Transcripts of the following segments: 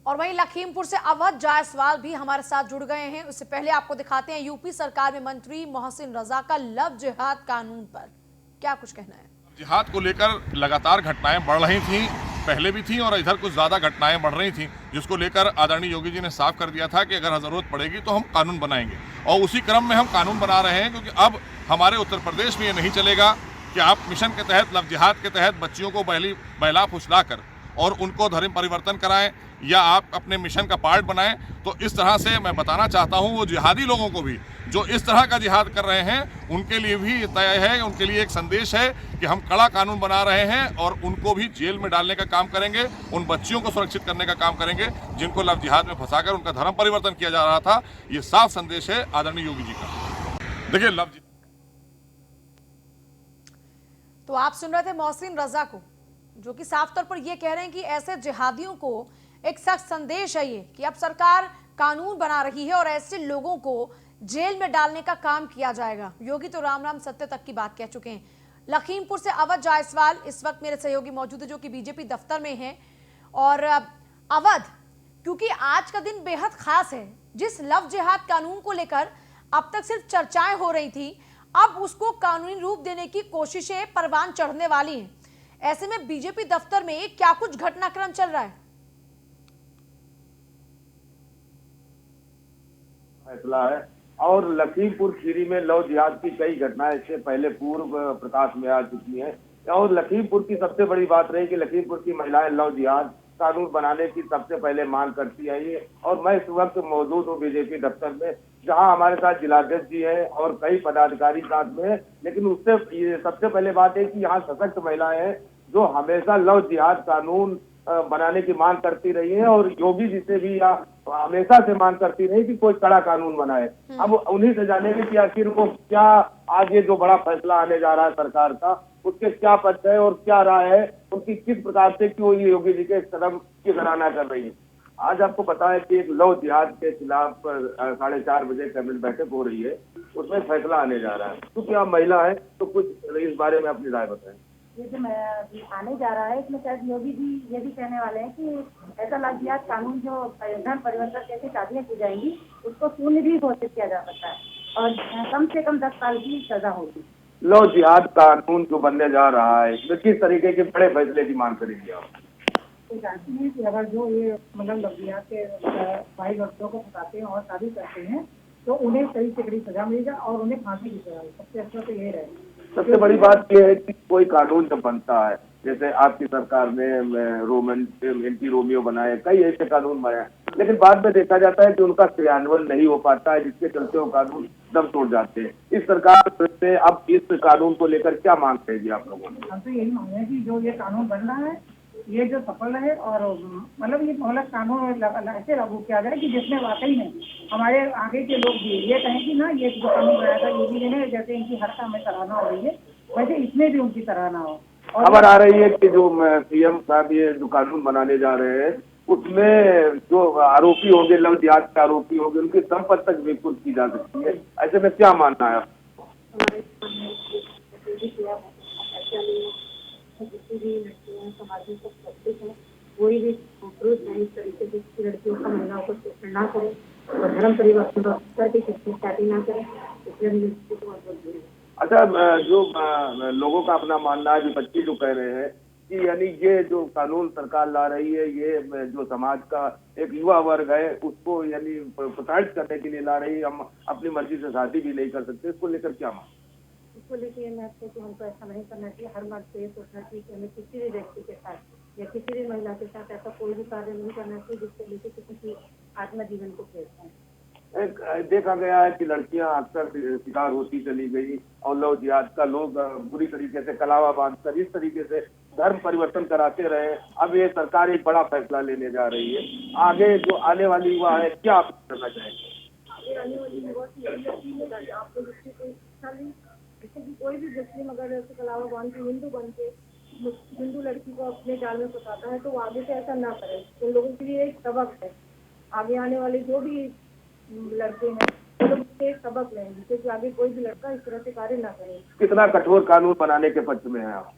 और वहीं लखीमपुर से अवध जायसवाल भी हमारे साथ जुड़ गए हैं। उससे पहले आपको दिखाते हैं यूपी सरकार में मंत्री मोहसिन रजा का लव जिहाद कानून पर क्या कुछ कहना है। जिहाद को लेकर लगातार घटनाएं बढ़ रही थीं, पहले भी थी और इधर कुछ ज्यादा घटनाएं बढ़ रही थीं, जिसको लेकर आदरणीय योगी जी ने साफ कर दिया था कि अगर जरूरत पड़ेगी तो हम कानून बनाएंगे। और उसी क्रम में हम कानून बना रहे हैं, क्योंकि अब हमारे उत्तर प्रदेश में ये नहीं चलेगा कि आप मिशन के तहत, लव जिहाद के तहत बच्चियों को बहला फुसलाकर और उनको धर्म परिवर्तन कराएं या आप अपने मिशन का पार्ट बनाएं। तो इस तरह से मैं बताना चाहता हूं वो जिहादी लोगों को भी जो इस तरह का जिहाद कर रहे हैं, उनके लिए भी तय है, उनके लिए एक संदेश है कि हम कड़ा कानून बना रहे हैं और उनको भी जेल में डालने का काम करेंगे, उन बच्चियों को सुरक्षित करने का काम करेंगे जिनको लव जिहाद में फंसाकर उनका धर्म परिवर्तन किया जा रहा था। ये साफ संदेश है आदरणीय योगी जी का। देखिए, लव तो आप सुन रहे थे मोहसिन रजा को, जो कि साफ तौर पर यह कह रहे हैं कि ऐसे जिहादियों को एक सख्त संदेश है ये कि अब सरकार कानून बना रही है और ऐसे लोगों को जेल में डालने का काम किया जाएगा। योगी तो राम राम सत्य तक की बात कह चुके हैं। लखीमपुर से अवध जायसवाल इस वक्त मेरे सहयोगी मौजूद है, जो कि बीजेपी दफ्तर में है। और अवध, क्योंकि आज का दिन बेहद खास है, जिस लव जिहाद कानून को लेकर अब तक सिर्फ चर्चाएं हो रही थी, अब उसको कानूनी रूप देने की कोशिशें परवान चढ़ने वाली हैं। ऐसे में बीजेपी दफ्तर में क्या कुछ घटनाक्रम चल रहा है? फैसला है और लखीमपुर खीरी में लव जिहाद की कई घटनाएं इससे पहले पूर्व प्रकाश में आ चुकी हैं। और लखीमपुर की सबसे बड़ी बात रही कि लखीमपुर की महिलाएं लव जिहाद कानून बनाने की सबसे पहले मांग करती है ये। और मैं इस वक्त मौजूद हूँ बीजेपी दफ्तर में, जहां हमारे साथ जिलाध्यक्ष जी है और कई पदाधिकारी साथ में है। लेकिन उससे सबसे पहले बात है कि यहाँ सशक्त महिलाएं हैं जो हमेशा लव जिहाद कानून बनाने की मांग करती रही है और योगी जी से भी हमेशा से मांग करती रही कि कोई कड़ा कानून बनाए। अब उन्हीं से जानेंगे कि आखिर वो क्या आगे जो बड़ा फैसला आने जा रहा है सरकार का, उसके क्या पक्ष है और क्या राय है, उनकी किस प्रकार से क्यों ये योगी जी के इस कदम की सराहना कर रही है। आज आपको पता है कि एक लव जिहाद के खिलाफ 4:30 बजे कैबिनेट बैठक हो रही है, उसमें फैसला आने जा रहा है। क्योंकि आप महिला है तो कुछ इस बारे में अपनी राय बताएं। ये जो आने जा रहा है इसमें शायद योगी जी ये भी कहने वाले हैं कि ऐसा लव जिहाद कानून जो धर्म परिवर्तन जैसी शादियां की जाएंगी उसको शून्य भी घोषित किया जा सकता है और कम से कम 10 साल की सजा होगी। लव जिहाद कानून जो बनने जा रहा है इसमें किस तरीके के बड़े फैसले की मांग करेंगे आप? तो जानती हैं कि अगर जो ये मतलब लव जिहाद के भाई लड़कियों को फंसाते हैं और शादी करते हैं तो उन्हें कड़ी से कड़ी सजा मिलेगा और उन्हें फांसी की सजा। सबसे अच्छा तो यही रहेगा। सबसे बड़ी बात यह है कि कोई कानून जब बनता है, जैसे आपकी सरकार ने एंटी रोमियो बनाए, कई ऐसे कानून बनाए, लेकिन बाद में देखा जाता है कि उनका क्रियान्वयन नहीं हो पाता है, जिसके चलते वो कानून दम तोड़ जाते हैं। इस सरकार से अब इस कानून को लेकर क्या मांग करेगी आप लोगों ने? हम तो यही मांग है कि जो ये कानून बन रहा है ये जो सफल है और मतलब ये मोहलत कानून ऐसे लागू किया जाए कि जिसमें वाकई में हमारे आगे के लोग भी ये कहें कि ना ये जो कानून बनाया था योगी जी ने, जैसे इनकी हर काम में सराहना हो रही है वैसे इसमें भी उनकी सराहना हो। खबर आ रही है कि जो सीएम साहब ये जो कानून बनाने जा रहे हैं उसमें जो आरोपी होंगे, लव जिहाद के आरोपी होंगे, उनकी संपत्ति तक भी कुछ की जा सकती है। ऐसे में क्या मानना है? जितनी भी लड़कियां समाज में सब सुरक्षित है, कोई भी पुरुष नहीं इस तरीके से लड़कियों का महिलाओं को शोषण ना करे और धर्म परिवर्तन करके किसी शादी ना करे, इसलिए। अच्छा, जो लोगों का अपना मानना है, जो बच्चे जो कह रहे हैं कि यानी ये जो कानून सरकार ला रही है ये जो समाज का एक युवा वर्ग है उसको यानी प्रताड़ित करने के लिए ला रही है, हम अपनी मर्जी से शादी भी नहीं कर सकते, इसको लेकर क्या मांग? इसको लेकर मैं आपको कि हमको ऐसा नहीं करना चाहिए। हर मर्द को ये सोचना चाहिए कि हमें किसी भी व्यक्ति के साथ या किसी भी महिला के साथ ऐसा कोई भी कार्य नहीं करना चाहिए जिसको लेकर किसी की आत्मा जीवन को खेल पाए। देखा गया है कि लड़कियां अक्सर शिकार होती चली गई और लव जिहाद का लोग बुरी तरीके से कलावा बांधकर इस तरीके से धर्म परिवर्तन कराते रहे। अब ये सरकार एक बड़ा फैसला लेने जा रही है। आगे जो आने वाली युवा है क्या आप करना चाहेंगे? आगे आने वाली युवा की यही अपील है, आप लोग इसकी कोई शिक्षा लें, जैसे कि कोई भी मुस्लिम अगर कलावा बांध के हिंदू बन के हिंदू लड़की को अपने जाल में फंसाता है तो वो आगे से ऐसा ना करे। उन लोगों के लिए एक सबक है। आगे आने वाले जो भी लड़के हैं वो लोग इससे एक सबक लेंगे, क्योंकि आगे कोई भी लड़का इस तरह से कार्य ना करे। कितना कठोर कानून बनाने के पक्ष में है आप?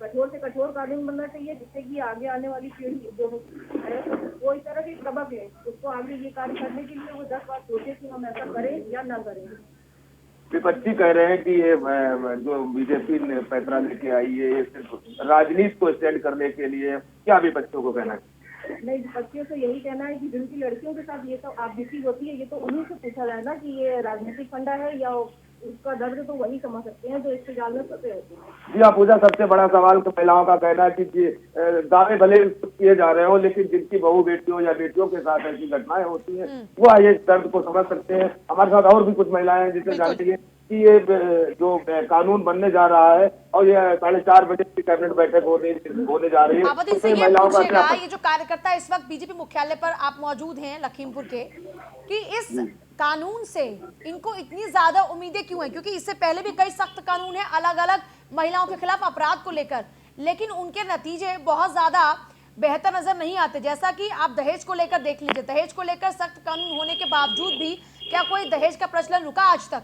कठोर से कठोर कानून बनना चाहिए जिससे कि आगे आने वाली पीढ़ी जो है वो इस तरह के सबक सबक है, उसको आगे ये कार्य करने के लिए वो 10 बार सोचे कि हम ऐसा करें या ना करें। विपक्षी कह रहे हैं कि ये जो बीजेपी ने फैसला लेके आई है ये सिर्फ राजनीति को स्टैंड करने के लिए, क्या विपक्षियों को कहना है? नहीं, बच्चियों से यही कहना है कि जिनकी लड़कियों के साथ ये सब आपबीती होती है, ये तो उन्हीं से पूछा जाए ना कि ये राजनीतिक फंडा है या उसका दर्द तो वही समझ सकते हैं जो इसके जाल में फंसे होते हैं। जी हाँ पूजा, सबसे बड़ा सवाल तो महिलाओं का कहना है कि दावे भले किए जा रहे हो, लेकिन जिनकी बहू बेटियों या बेटियों के साथ ऐसी घटनाएं होती हैं वो ये दर्द को समझ सकते हैं। हमारे साथ और भी कुछ महिलाएं हैं जिसे जानती है कि ये जो कानून बनने जा रहा है और ये 4:30 बजे की कैबिनेट बैठक होने जा रही है। आप इनसे ये पूछेगा, ये जो कार्यकर्ता इस वक्त बीजेपी मुख्यालय पर आप मौजूद हैं लखीमपुर के, कि इस कानून से इनको इतनी ज्यादा उम्मीदें क्यों हैं? क्योंकि इससे पहले भी कई सख्त कानून हैं अलग अलग महिलाओं के खिलाफ अपराध को लेकर, लेकिन उनके नतीजे बहुत ज्यादा बेहतर नजर नहीं आते। जैसा कि आप दहेज को लेकर देख लीजिए, दहेज को लेकर सख्त कानून होने के बावजूद भी क्या कोई दहेज का प्रचलन रुका आज तक?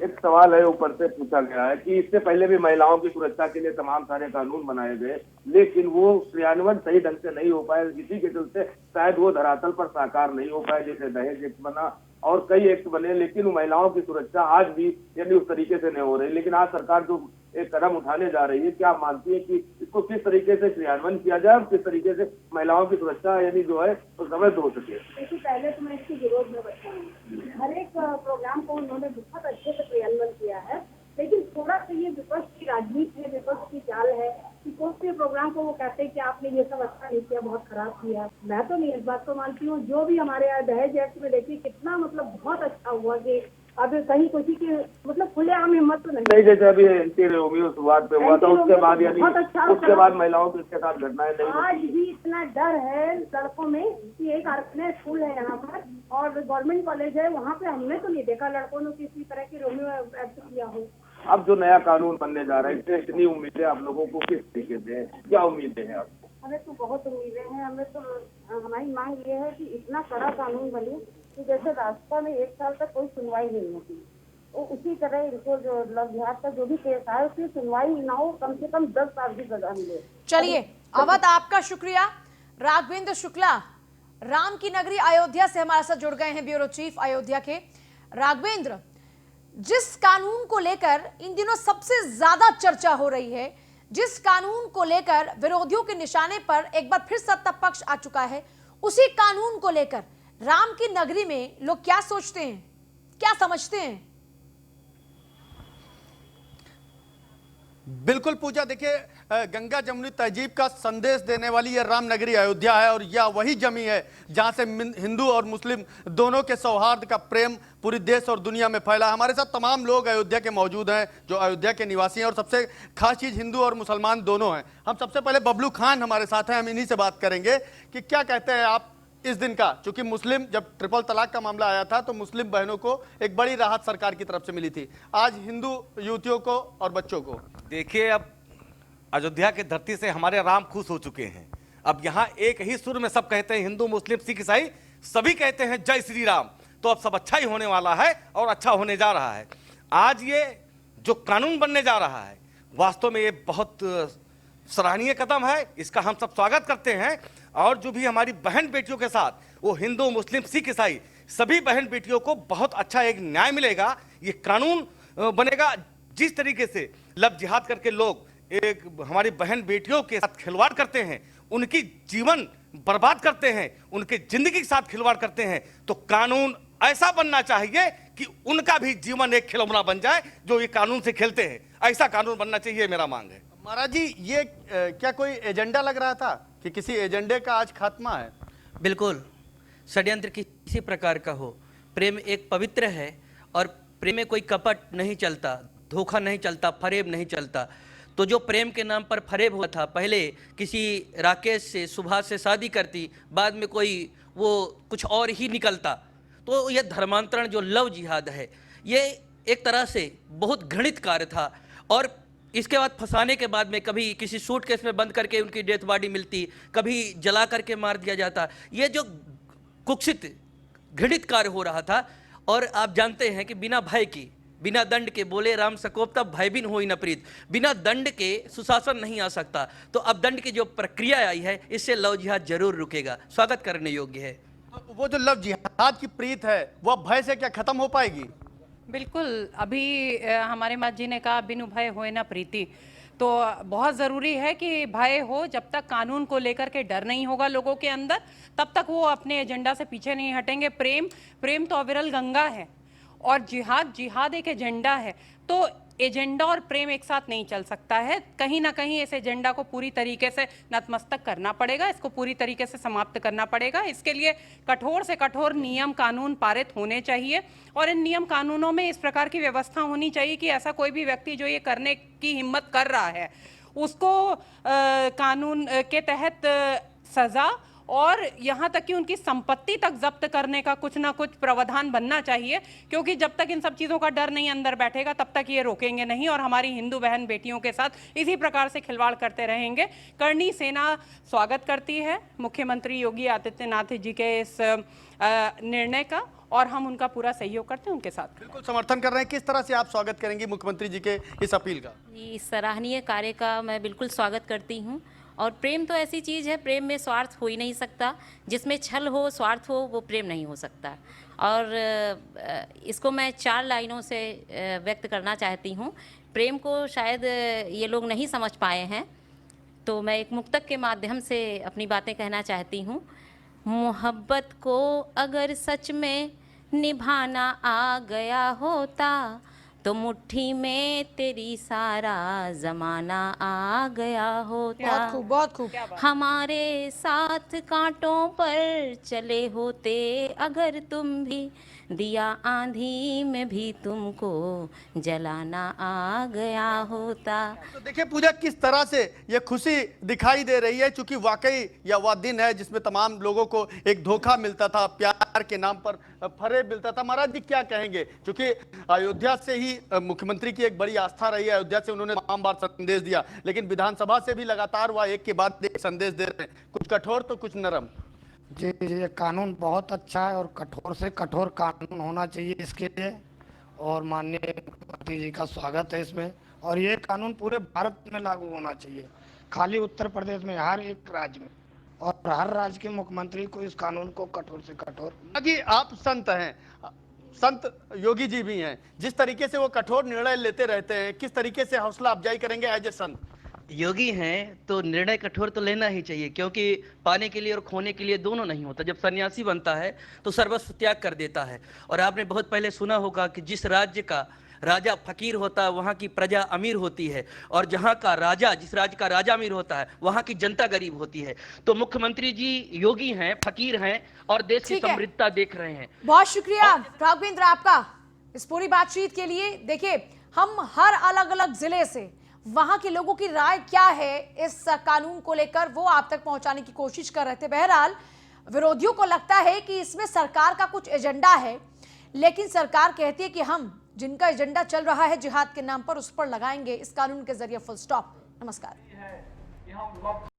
एक सवाल है ऊपर से पूछा गया है कि इससे पहले भी महिलाओं की सुरक्षा के लिए तमाम सारे कानून बनाए गए, लेकिन वो क्रियान्वयन सही ढंग से नहीं हो पाए। इसी के चलते शायद वो धरातल पर साकार नहीं हो पाए। जैसे दहेज एक्ट बना और कई एक्ट बने, लेकिन महिलाओं की सुरक्षा आज भी यानी उस तरीके से नहीं हो रही। लेकिन आज सरकार जो एक कदम उठाने जा रही है, क्या आप मानती है कि इसको किस तरीके से क्रियान्वयन किया जाए और किस तरीके से महिलाओं की सुरक्षा यानी जो है तो समृद्ध हो सके? देखिए, पहले तो मैं इसके विरोध में बैठी हूँ। हर एक प्रोग्राम को उन्होंने बहुत अच्छे से क्रियान्वयन किया है, लेकिन थोड़ा सा ये विपक्ष की राजनीति है, विपक्ष की चाल है कि कोई भी प्रोग्राम को वो कहते हैं कि आपने ये सब अच्छा नहीं किया, बहुत खराब किया। मैं तो नहीं इस बात को मानती हूँ। जो भी हमारे यहाँ दहेज एक्ट में देखिए कितना मतलब बहुत अच्छा हुआ कि अब कहीं किसी की मतलब खुलेआम हिम्मत तो नहीं। जैसे अभी एंटी रोमियो शुरुआत पे हुआ था, उसके बाद यानी उसके बाद महिलाओं की इसके साथ घटनाएं नहीं। आज भी इतना डर है सड़कों में कि एक आर्कने स्कूल है यहाँ पर और गवर्नमेंट कॉलेज है, वहाँ पे हमने तो नहीं देखा लड़कों ने किसी तरह की रोमियो एक्ट किया हो। अब जो नया कानून बनने जा रहा है, इससे इतनी उम्मीदें आप लोगों को किस तरीके से है? क्या उम्मीदें हैं आपको? हमें तो बहुत उम्मीदें हैं। हमें तो हमारी मांग ये है कि इतना कड़ा कानून बने कि जैसे रास्ता में 1 साल तक कोई सुनवाई नहीं होती, तो उसी तरह इनको जो लव जिहाद का जो भी केस है उसकी सुनवाई ना हो, कम से कम 10 साल की सजा मिले। चलिए अवध, आपका शुक्रिया। राघवेंद्र शुक्ला राम की नगरी अयोध्या से हमारे साथ जुड़ गए हैं, ब्यूरो चीफ अयोध्या के। राघवेंद्र, जिस कानून को लेकर इन दिनों सबसे ज्यादा चर्चा हो रही है, जिस कानून को लेकर विरोधियों के निशाने पर एक बार फिर सत्ता पक्ष आ चुका है, उसी कानून को लेकर राम की नगरी में लोग क्या सोचते हैं, क्या समझते हैं? बिल्कुल पूजा, देखिए गंगा जमुनी तहजीब का संदेश देने वाली यह राम नगरी अयोध्या है और यह वही जमी है जहां से हिंदू और मुस्लिम दोनों के सौहार्द का प्रेम पूरी देश और दुनिया में फैला। हमारे साथ तमाम लोग अयोध्या के मौजूद हैं जो अयोध्या के निवासी हैं और सबसे खास चीज़ हिंदू और मुसलमान दोनों हैं। हम सबसे पहले बबलू खान हमारे साथ हैं, हम इन्हीं से बात करेंगे कि क्या कहते हैं आप इस दिन का, चूंकि मुस्लिम जब ट्रिपल तलाक का मामला आया था तो मुस्लिम बहनों को एक बड़ी राहत सरकार की तरफ से मिली थी, आज हिंदू युवतियों को और बच्चों को। देखिए, अब अयोध्या की धरती से हमारे राम खुश हो चुके हैं। अब यहाँ एक ही सुर में सब कहते हैं, हिंदू मुस्लिम सिख ईसाई सभी कहते हैं जय श्री राम। तो अब सब अच्छा ही होने वाला है और अच्छा होने जा रहा है। आज ये जो कानून बनने जा रहा है वास्तव में ये बहुत सराहनीय कदम है, इसका हम सब स्वागत करते हैं। और जो भी हमारी बहन बेटियों के साथ वो हिंदू मुस्लिम सिख ईसाई सभी बहन बेटियों को बहुत अच्छा एक न्याय मिलेगा। ये कानून बनेगा जिस तरीके से लव जिहाद करके लोग एक हमारी बहन बेटियों के साथ खिलवाड़ करते हैं, उनकी जीवन बर्बाद करते हैं, उनके जिंदगी के साथ खिलवाड़ करते हैं, तो कानून ऐसा बनना चाहिए कि उनका भी जीवन एक खिलौना बन जाए जो ये कानून से खेलते हैं। ऐसा कानून बनना चाहिए, मेरा मांग है। महाराज जी, ये क्या कोई एजेंडा लग रहा था कि किसी एजेंडे का आज खात्मा है? बिल्कुल, षड्यंत्र किसी प्रकार का हो, प्रेम एक पवित्र है और प्रेम में कोई कपट नहीं चलता, धोखा नहीं चलता, फरेब नहीं चलता। तो जो प्रेम के नाम पर फरेब हुआ था, पहले किसी राकेश से सुभाष से शादी करती, बाद में कोई वो कुछ और ही निकलता, तो यह धर्मांतरण जो लव जिहाद है ये एक तरह से बहुत घृणित कार्य था। और इसके बाद फंसाने के बाद में कभी किसी सूटकेस में बंद करके उनकी डेथ बॉडी मिलती, कभी जला करके मार दिया जाता। ये जो कुत्सित घृणित कार्य हो रहा था, और आप जानते हैं कि बिना भय की, बिना दंड के बोले राम सकोप तब भय बिन होई न प्रीत। बिना दंड के सुशासन नहीं आ सकता। तो अब दंड की जो प्रक्रिया आई है इससे लव जिहाद जरूर रुकेगा, स्वागत करने योग्य है। वो जो लव जिहाद की प्रीत है वो भय से क्या खत्म हो पाएगी? बिल्कुल, अभी हमारे माँ जी ने कहा बिनु भय होए ना प्रीति, तो बहुत ज़रूरी है कि भय हो। जब तक कानून को लेकर के डर नहीं होगा लोगों के अंदर, तब तक वो अपने एजेंडा से पीछे नहीं हटेंगे। प्रेम तो अविरल गंगा है और जिहाद एक एजेंडा है। तो एजेंडा और प्रेम एक साथ नहीं चल सकता है। कहीं ना कहीं इस एजेंडा को पूरी तरीके से नतमस्तक करना पड़ेगा, इसको पूरी तरीके से समाप्त करना पड़ेगा। इसके लिए कठोर से कठोर नियम कानून पारित होने चाहिए और इन नियम कानूनों में इस प्रकार की व्यवस्था होनी चाहिए कि ऐसा कोई भी व्यक्ति जो ये करने की हिम्मत कर रहा है उसको कानून के तहत सजा और यहाँ तक कि उनकी संपत्ति तक जब्त करने का कुछ ना कुछ प्रावधान बनना चाहिए, क्योंकि जब तक इन सब चीज़ों का डर नहीं अंदर बैठेगा तब तक ये रोकेंगे नहीं और हमारी हिंदू बहन बेटियों के साथ इसी प्रकार से खिलवाड़ करते रहेंगे। करणी सेना स्वागत करती है मुख्यमंत्री योगी आदित्यनाथ जी के इस निर्णय का और हम उनका पूरा सहयोग करते हैं, उनके साथ बिल्कुल समर्थन कर रहे हैं। किस तरह से आप स्वागत करेंगी मुख्यमंत्री जी के इस अपील का? इस सराहनीय कार्य का मैं बिल्कुल स्वागत करती हूँ। और प्रेम तो ऐसी चीज़ है, प्रेम में स्वार्थ हो ही नहीं सकता। जिसमें छल हो, स्वार्थ हो, वो प्रेम नहीं हो सकता। और इसको मैं 4 लाइनों से व्यक्त करना चाहती हूँ। प्रेम को शायद ये लोग नहीं समझ पाए हैं, तो मैं एक मुक्तक के माध्यम से अपनी बातें कहना चाहती हूँ। मोहब्बत को अगर सच में निभाना आ गया होता तो मुट्ठी में तेरी सारा जमाना आ गया होता। बहुत खूब, बहुत खूब। हमारे साथ कांटों पर चले होते अगर तुम भी, दिया आंधी में भी तुमको जलाना आ गया होता। तो देखिए पूजा, किस तरह से ये खुशी दिखाई दे रही है, क्योंकि वाकई यह वह दिन है जिसमें तमाम लोगों को एक धोखा मिलता था, प्यार के नाम पर फरेब मिलता था। महाराज जी क्या कहेंगे, क्योंकि अयोध्या से ही मुख्यमंत्री की एक बड़ी आस्था रही है, अयोध्या से उन्होंने तमाम बार संदेश दिया, लेकिन विधानसभा से भी लगातार वह एक के बाद एक संदेश दे रहे हैं, कुछ कठोर तो कुछ नरम। जी, ये कानून बहुत अच्छा है और कठोर से कठोर कानून होना चाहिए इसके लिए, और माननीय मुख्यमंत्री जी का स्वागत है इसमें। और ये कानून पूरे भारत में लागू होना चाहिए, खाली उत्तर प्रदेश में, हर एक राज्य में, और हर राज्य के मुख्यमंत्री को इस कानून को कठोर से कठोर। अभी आप संत हैं, संत योगी जी भी हैं, जिस तरीके से वो कठोर निर्णय लेते रहते हैं, किस तरीके से हौसला अफजाई करेंगे एज ए संत? योगी हैं तो निर्णय कठोर तो लेना ही चाहिए, क्योंकि पाने के लिए और खोने के लिए दोनों नहीं होता। जब सन्यासी बनता है तो सर्वस्व त्याग कर देता है। और आपने बहुत पहले सुना होगा कि जिस राज्य का राजा फकीर होता है वहाँ की प्रजा अमीर होती है, और जहाँ का राजा, जिस राज्य का राजा अमीर होता है वहाँ की जनता गरीब होती है। तो मुख्यमंत्री जी योगी हैं, फकीर हैं और देश की समृद्धता देख रहे हैं। बहुत शुक्रिया राघवेंद्र आपका इस पूरी बातचीत के लिए। देखिए, हम हर अलग अलग जिले से वहां के लोगों की राय क्या है इस कानून को लेकर वो आप तक पहुंचाने की कोशिश कर रहे थे। बहरहाल विरोधियों को लगता है कि इसमें सरकार का कुछ एजेंडा है, लेकिन सरकार कहती है कि हम जिनका एजेंडा चल रहा है जिहाद के नाम पर, उस पर लगाएंगे इस कानून के जरिए फुल स्टॉप। नमस्कार।